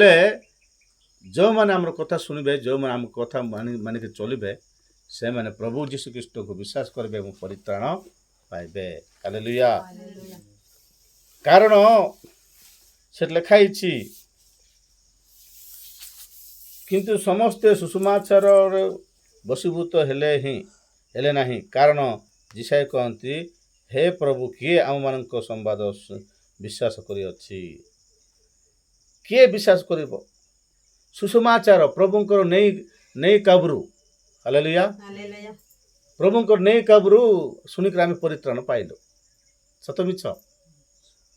ହେଲେ ଯେଉଁମାନେ ଆମର କଥା ଶୁଣିବେ, ଯେଉଁମାନେ ଆମ କଥା ମାନିକି ଚଳିବେ, ସେମାନେ ପ୍ରଭୁ ଯୀଶୁ ଖ୍ରୀଷ୍ଟକୁ ବିଶ୍ୱାସ କରିବେ ଏବଂ ପରିତ୍ରାଣ ପାଇବେ। ହାଲେଲୁୟା। କାରଣ ସେଠି ଲେଖା ହେଇଛି, କିନ୍ତୁ ସମସ୍ତେ ସୁସମାଚାରରେ ବଶୀଭୂତ ହେଲେ ନାହିଁ। କାରଣ ଯିଶାୟ କହନ୍ତି, ହେ ପ୍ରଭୁ, କିଏ ଆମମାନଙ୍କ ସମ୍ବାଦ ବିଶ୍ୱାସ କରିଅଛି? କିଏ ବିଶ୍ୱାସ କରିବ? ସୁସମାଚାର ପ୍ରଭୁଙ୍କର ନେଇ କାବୁରୁ। ହାଲେଲୁୟା। ପ୍ରଭୁଙ୍କର ନେଇ କାବୁରୁ ଶୁଣିକରି ଆମେ ପରିତ୍ରାଣ ପାଇଲୁ। ସତ ମିଛ?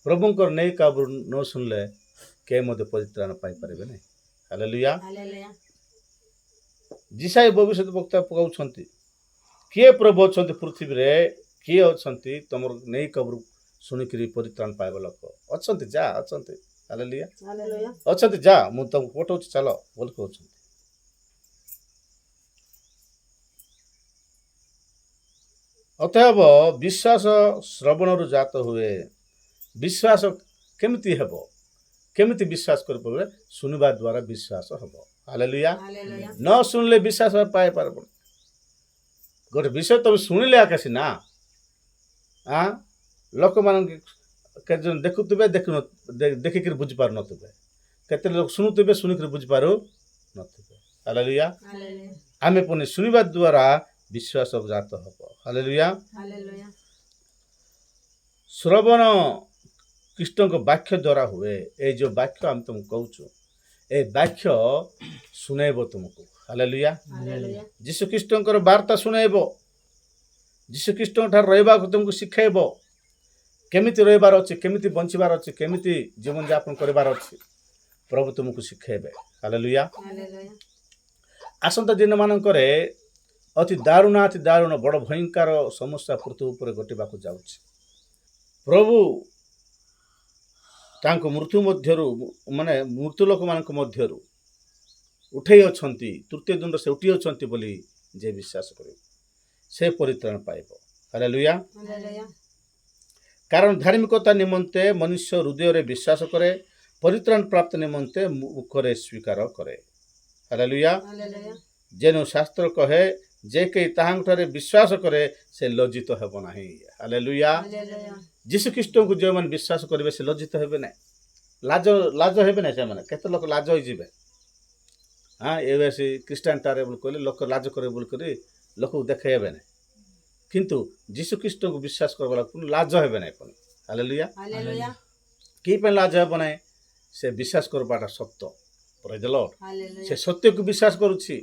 ପ୍ରଭୁଙ୍କର ନେଇ କାବୁରୁ ନ ଶୁଣିଲେ କେହି ମଧ୍ୟ ପରିତ୍ରାଣ ପାଇପାରିବେ ନାହିଁ। ହାଲେଲୁୟା। ଯିଶାୟ ଭବିଷ୍ୟତ ବକ୍ତା କହୁଛନ୍ତି, କିଏ ପ୍ରଭୁ ଅଛନ୍ତି ପୃଥିବୀରେ? କିଏ ଅଛନ୍ତି ତମର ନେଇ କାବୁରୁ ଶୁଣିକିରି ପରିତ୍ରାଣ ପାଇବା ଲୋକ? ଅଛନ୍ତି, ଯା ଅଛନ୍ତି। ହାଲେଲୁୟା। ଅଛନ୍ତି, ଯା, ମୁଁ ତମକୁ ପଠଉଛି, ଚାଲ ବୋଲି କହୁଛନ୍ତି। ଅତଏବ ବିଶ୍ୱାସ ଶ୍ରବଣରୁ ଜାତ ହୁଏ। ବିଶ୍ୱାସ କେମିତି ହେବ? କେମିତି ବିଶ୍ୱାସ କରିପାରିବେ? ଶୁଣିବା ଦ୍ୱାରା ବିଶ୍ୱାସ ହେବ। ହାଲେଲୁୟା। ନ ଶୁଣିଲେ ବିଶ୍ୱାସ ପାଇପାରିବନି। ଗୋଟେ ବିଷୟ ତମେ ଶୁଣିଲେ ଆକା ସିନା। ଲୋକମାନଙ୍କୁ କେତେ ଜଣ ଦେଖୁଥିବେ, ଦେଖିକିରି ବୁଝିପାରୁନଥିବେ। କେତେ ଲୋକ ଶୁଣୁଥିବେ, ଶୁଣିକିରି ବୁଝିପାରୁନଥିବେ। ହାଲେଲୁୟା। ଆମେ ପୁଣି ଶୁଣିବା ଦ୍ୱାରା ବିଶ୍ୱାସ ଜାତ ହେବ। ହାଲେଲୁୟା। ଶ୍ରବଣ ଖ୍ରୀଷ୍ଟଙ୍କ ବାକ୍ୟ ଦ୍ୱାରା ହୁଏ। ଏଇ ଯେଉଁ ବାକ୍ୟ ଆମେ ତୁମକୁ କହୁଛୁ, ଏ ବାକ୍ୟ ଶୁଣେଇବ ତୁମକୁ। ହାଲେଲୁୟା। ଯୀଶୁ ଖ୍ରୀଷ୍ଟଙ୍କର ବାର୍ତ୍ତା ଶୁଣେଇବ। ଯୀଶୁ ଖ୍ରୀଷ୍ଟଙ୍କ ଠାରୁ ରହିବାକୁ ତୁମକୁ ଶିଖେଇବ। କେମିତି ରହିବାର ଅଛି, କେମିତି ବଞ୍ଚିବାର ଅଛି, କେମିତି ଜୀବନଯାପନ କରିବାର ଅଛି, ପ୍ରଭୁ ତୁମକୁ ଶିଖେଇବେ। ହାଲେଲୁୟା। ଆସନ୍ତା ଦିନମାନଙ୍କରେ ଅତି ଦାରୁଣ ବଡ଼ ଭୟଙ୍କର ସମସ୍ୟା ପୃଥିବୀ ଉପରେ ଘଟିବାକୁ ଯାଉଛି। ପ୍ରଭୁ ତାଙ୍କ ମୃତ୍ୟୁ ଲୋକମାନଙ୍କ ମଧ୍ୟରୁ ଉଠେଇ ଅଛନ୍ତି, ତୃତୀୟ ଦଣ୍ଡ ସେ ଉଠି ଅଛନ୍ତି ବୋଲି ଯେ ବିଶ୍ୱାସ କରିବ, ସେ ପରିତ୍ରାଣ ପାଇବ। ହାଲେଲୁୟା। କାରଣ ଧାର୍ମିକତା ନିମନ୍ତେ ମନୁଷ୍ୟ ହୃଦୟରେ ବିଶ୍ୱାସ କରେ, ପରିତ୍ରାଣ ପ୍ରାପ୍ତ ନିମନ୍ତେ ମୁଖରେ ସ୍ୱୀକାର କରେ। ହାଲେଲୁୟା। ଯେନୁ ଶାସ୍ତ୍ର କହେ, ଯେ କେହି ତାହାଙ୍କଠାରେ ବିଶ୍ୱାସ କରେ ସେ ଲଜ୍ଜିତ ହେବ ନାହିଁ। ହାଲେଲୁୟା। ଯୀଶୁ ଖ୍ରୀଷ୍ଟଙ୍କୁ ଯେଉଁମାନେ ବିଶ୍ୱାସ କରିବେ ସେ ଲଜ୍ଜିତ ହେବେ ନାହିଁ, ଲାଜ ହେବେ ନାହିଁ। ସେମାନେ କେତେ ଲୋକ ଲାଜ ହେଇଯିବେ। ଏବେ ସେ ଖ୍ରୀଷ୍ଟିଆନଟାରେ ବୋଲି କହିଲେ ଲୋକ ଲାଜ କରିବେ ବୋଲି କରି ଲୋକକୁ ଦେଖେଇ ହେବେ ନାହିଁ। କିନ୍ତୁ ଯୀଶୁ ଖ୍ରୀଷ୍ଟଙ୍କୁ ବିଶ୍ୱାସ କରିବା ଲୋକ ଲାଜ ହେବେ ନାହିଁ। ପୁଣି ହାଲେଲୁୟା। କି ପାଇଁ ଲାଜ ହେବ ନାହିଁ? ସେ ବିଶ୍ୱାସ କରିବାଟା ସତ୍ୟ। ପ୍ରେଜ୍ ଦ ଲର୍ଡ। ସେ ସତ୍ୟକୁ ବିଶ୍ୱାସ କରୁଛି,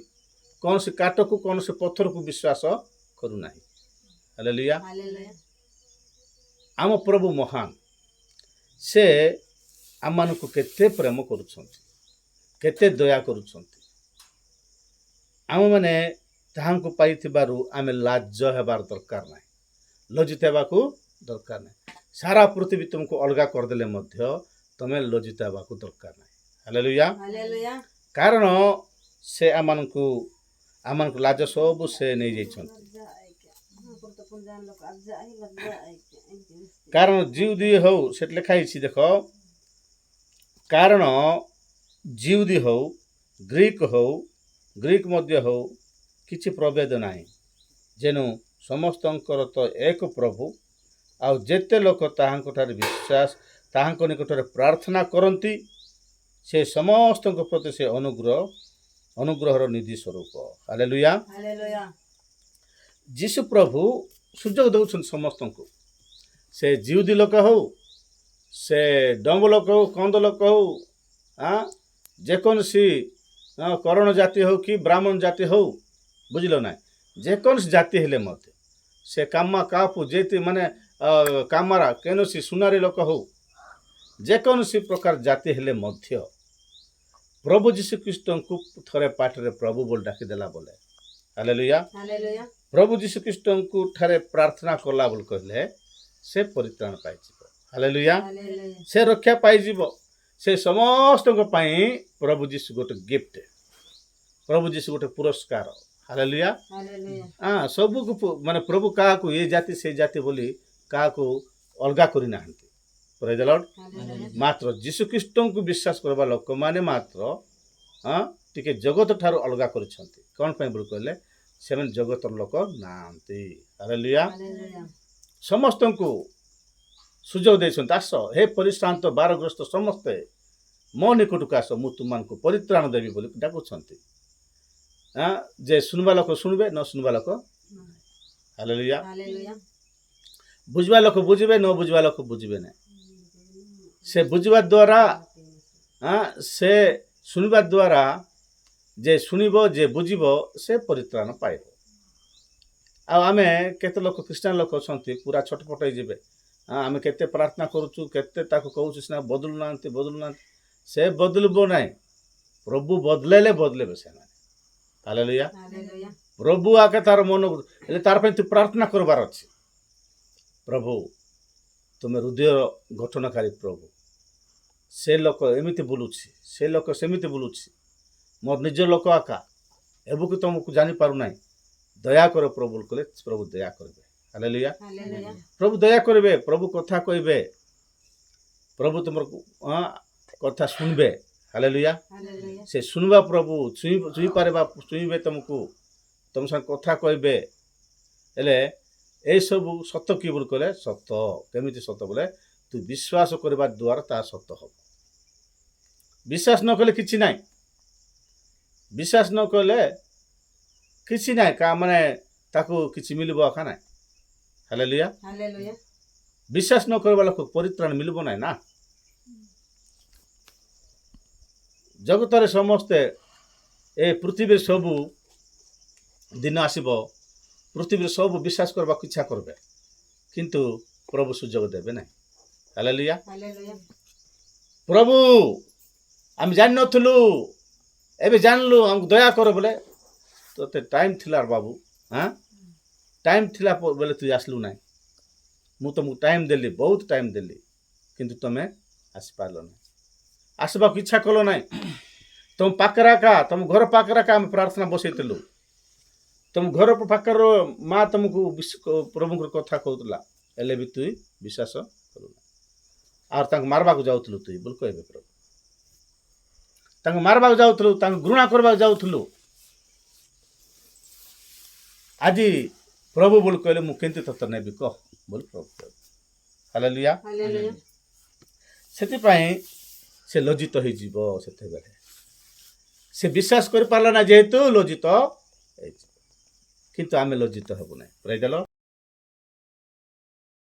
କୌଣସି କାଠକୁ, କୌଣସି ପଥରକୁ ବିଶ୍ୱାସ କରୁନାହିଁ। ହାଲେଲୁୟା। ଆମ ପ୍ରଭୁ ମହାନ। ସେ ଆମମାନଙ୍କୁ କେତେ ପ୍ରେମ କରୁଛନ୍ତି, କେତେ ଦୟା କରୁଛନ୍ତି। ଆମମାନେ ତାହାଙ୍କୁ ପାଇଥିବାରୁ ଆମେ ଲାଜ ହେବାର ଦରକାର ନାହିଁ, ଲଜ୍ଜିତ ହେବାକୁ ଦରକାର ନାହିଁ। ସାରା ପୃଥିବୀ ତୁମକୁ ଅଲଗା କରିଦେଲେ ମଧ୍ୟ ତମେ ଲଜ୍ଜିତ ହେବାକୁ ଦରକାର ନାହିଁ। ହାଲେଲୁୟା। କାରଣ ସେ ଆମମାନଙ୍କୁ ଲାଜ ସବୁ ସେ ନେଇଯାଇଛନ୍ତି। କାରଣ ଜିହୁଦୀ ହଉ, ସେଠି ଲେଖା ହେଇଛି, ଦେଖ, କାରଣ ଜିହୁଦୀ ହଉ, ଗ୍ରୀକ ମଧ୍ୟ ହଉ, କିଛି ପ୍ରଭେଦ ନାହିଁ। ଯେନୁ ସମସ୍ତଙ୍କର ତ ଏକ ପ୍ରଭୁ, ଆଉ ଯେତେ ଲୋକ ତାହାଙ୍କ ନିକଟରେ ପ୍ରାର୍ଥନା କରନ୍ତି, ସେ ସମସ୍ତଙ୍କ ପ୍ରତି ସେ ଅନୁଗ୍ରହର ନିଧି ସ୍ୱରୂପ। ହାଲେଲୁୟା। ଯୀଶୁ ପ୍ରଭୁ ସୁଯୋଗ ଦେଉଛନ୍ତି ସମସ୍ତଙ୍କୁ। ସେ ଜିହୁଦୀ ଲୋକ ହଉ, ସେ ଡମ୍ବ ଲୋକ ହଉ, କନ୍ଦ ଲୋକ ହଉ, ଯେକୌଣସି କରଣ ଜାତି ହଉ କି ବ୍ରାହ୍ମଣ ଜାତି ହଉ, ବୁଝିଲ ନାହିଁ, ଯେକୌଣସି ଜାତି ହେଲେ ମଧ୍ୟ, ସେ କାମାରା କୌଣସି ସୁନାରୀ ଲୋକ ହଉ, ଯେକୌଣସି ପ୍ରକାର ଜାତି ହେଲେ ମଧ୍ୟ ପ୍ରଭୁ ଯୀଶୁ ଖ୍ରୀଷ୍ଟଙ୍କୁ ଥରେ ପାଟିରେ ପ୍ରଭୁ ବୋଲି ଡାକିଦେଲା ବୋଲେ, ହାଲେଲୁୟା, ପ୍ରଭୁ ଯୀଶୁ ଖ୍ରୀଷ୍ଟଙ୍କୁ ଠାରେ ପ୍ରାର୍ଥନା କଲା ବୋଲି କହିଲେ ସେ ପରିତ୍ରାଣ ପାଇଯିବ। ହାଲେଲୁୟା। ସେ ରକ୍ଷା ପାଇଯିବ। ସେ ସମସ୍ତଙ୍କ ପାଇଁ ପ୍ରଭୁ ଯୀଶୁ ଗୋଟେ ଗିଫ୍ଟ, ପ୍ରଭୁ ଯୀଶୁ ଗୋଟେ ପୁରସ୍କାର। ହାଲେଲୁୟା। ସବୁକୁ ପ୍ରଭୁ କାହାକୁ ଏ ଜାତି ସେ ଜାତି ବୋଲି କାହାକୁ ଅଲଗା କରିନାହାନ୍ତି। ପ୍ରେଜ୍ ଦ ଲର୍ଡ। ମାତ୍ର ଯୀଶୁଖ୍ରୀଷ୍ଟଙ୍କୁ ବିଶ୍ୱାସ କରିବା ଲୋକମାନେ ମାତ୍ର ଟିକେ ଜଗତ ଠାରୁ ଅଲଗା କରିଛନ୍ତି। କ'ଣ ପାଇଁ ବୋଲି କହିଲେ ସେମାନେ ଜଗତର ଲୋକ ନାହାନ୍ତି। ହାଲେଲୁୟା। ସମସ୍ତଙ୍କୁ ସୁଯୋଗ ଦେଇଛନ୍ତି, ଆସ ହେ ପରିଶ୍ରାନ୍ତ ଭାରଗ୍ରସ୍ତ ସମସ୍ତେ ମୋ ନିକଟକୁ ଆସ, ମୁଁ ତୁମମାନଙ୍କୁ ପରିତ୍ରାଣ ଦେବି ବୋଲି ଡାକୁଛନ୍ତି। ଯେ ଶୁଣିବା ଲୋକ ଶୁଣିବେ, ନ ଶୁଣିବା ଲୋକ ହାଲେଲୁୟା। ବୁଝିବା ଲୋକ ବୁଝିବେ, ନ ବୁଝିବା ଲୋକ ବୁଝିବେ ନାହିଁ। ସେ ବୁଝିବା ଦ୍ୱାରା ସେ ଶୁଣିବା ଦ୍ୱାରା ଯେ ଶୁଣିବ, ଯେ ବୁଝିବ ସେ ପରିତ୍ରାଣ ପାଇବ। ଆଉ ଆମେ କେତେ ଲୋକ ଖ୍ରୀଷ୍ଟିଆନ ଲୋକ ଅଛନ୍ତି ପୁରା ଛଟପଟ ହେଇଯିବେ। ଆମେ କେତେ ପ୍ରାର୍ଥନା କରୁଛୁ, କେତେ ତାକୁ କହୁଛୁ ସିନା ବଦଳୁନାହାନ୍ତି। ସେ ବଦଳିବ ନାହିଁ। ପ୍ରଭୁ ବଦଲେଇଲେ ବଦଲେଇବେ ସେମାନେ। ହାଲେଲୁୟା। ପ୍ରଭୁ ଆଗେ ତାର ମନକୁ ହେଲେ ତାର ପାଇଁ ତୁ ପ୍ରାର୍ଥନା କରିବାର ଅଛି। ପ୍ରଭୁ ତୁମେ ହୃଦୟ ଗଠନକାରୀ ପ୍ରଭୁ। ସେ ଲୋକ ଏମିତି ବୁଲୁଛି, ସେ ଲୋକ ସେମିତି ବୁଲୁଛି, ମୋର ନିଜ ଲୋକ ଆକା ଏବୁକୁ ତୁମକୁ ଜାଣିପାରୁନାହିଁ, ଦୟା କର ପ୍ରଭୁ କଲେ ପ୍ରଭୁ ଦୟା କରିବେ। ହାଲେଲୁୟା। ପ୍ରଭୁ ଦୟା କରିବେ, ପ୍ରଭୁ କଥା କହିବେ, ପ୍ରଭୁ ତୁମର କଥା ଶୁଣିବେ। ହାଲେଲୁୟା। ସେ ଶୁଣିବା ପ୍ରଭୁ ଛୁଇଁବେ ତୁମକୁ, ତୁମ ସାଙ୍ଗେ କଥା କହିବେ। ହେଲେ ଏଇସବୁ ସତ କି ବୋଲି କହିଲେ ସତ। କେମିତି ସତ ବୋଲେ ତୁ ବିଶ୍ୱାସ କରିବା ଦ୍ୱାରା ତାହା ସତ ହେବ। ବିଶ୍ୱାସ ନ କଲେ କିଛି ନାହିଁ। ବିଶ୍ୱାସ ନ କଲେ କିଛି ନାହିଁ, ମାନେ ତାକୁ କିଛି ମିଳିବ ଆକା ନାହିଁ। ହାଲେଲୁୟା। ବିଶ୍ୱାସ ନ କରିବା ଲୋକ ପରିତ୍ରାଣ ମିଳିବ ନାହିଁ ନା। ଜଗତରେ ସମସ୍ତେ ଏ ପୃଥିବୀରେ ସବୁ ଦିନ ଆସିବ, ପୃଥିବୀରେ ସବୁ ବିଶ୍ୱାସ କରିବାକୁ ଇଚ୍ଛା କରିବେ, କିନ୍ତୁ ପ୍ରଭୁ ସୁଯୋଗ ଦେବେ ନାହିଁ। ହାଲେଲୁୟା। ପ୍ରଭୁ ଆମେ ଜାଣିନଥିଲୁ, ଏବେ ଜାଣିଲୁ, ଆମକୁ ଦୟା କର ବୋଲେ ତୋତେ ଟାଇମ୍ ଥିଲା ବାବୁ। ଟାଇମ୍ ଥିଲା ବୋଲେ ତୁ ଆସିଲୁ ନାହିଁ। ମୁଁ ତୁମକୁ ଟାଇମ୍ ଦେଲି, ବହୁତ ଟାଇମ୍ ଦେଲି, କିନ୍ତୁ ତୁମେ ଆସିପାରିଲ ନାହିଁ, ଆସିବାକୁ ଇଚ୍ଛା କଲ ନାହିଁ। ତୁମ ପାଖରେ ଆକା, ତୁମ ଘର ପାଖରେ ଆକା ଆମେ ପ୍ରାର୍ଥନା ବସେଇଥିଲୁ। ତୁମ ଘର ପାଖର ମା ତୁମକୁ ପ୍ରଭୁଙ୍କର କଥା କହୁଥିଲା, ହେଲେ ବି ତୁଇ ବିଶ୍ୱାସ କରୁନା। ଆଉ ତାଙ୍କୁ ମାରବାକୁ ଯାଉଥିଲୁ ତୁଇ ବୋଲି କହିବେ ପ୍ରଭୁ। ତାଙ୍କୁ ମାରବାକୁ ଯାଉଥିଲୁ, ତାଙ୍କୁ ଘୃଣା କରିବାକୁ ଯାଉଥିଲୁ। ଆଜି ପ୍ରଭୁ ବୋଲି କହିଲେ ମୁଁ କେମିତି ତତେ ନେବି କହ ବୋଲି ପ୍ରଭୁ କହିଲେ। ହାଲେଲୁୟା। ସେଥିପାଇଁ ସେ ଲଜ୍ଜିତ ହେଇଯିବ। ସେତେବେଳେ ସେ ବିଶ୍ୱାସ କରିପାରିଲା ନା, ଯେହେତୁ ଲଜ୍ଜିତ ହେଇଯିବ। କିନ୍ତୁ ଆମେ ଲଜ୍ଜିତ ହେବୁ ନାହିଁ। ପ୍ରେଜ୍ ଦ ଲର୍ଡ।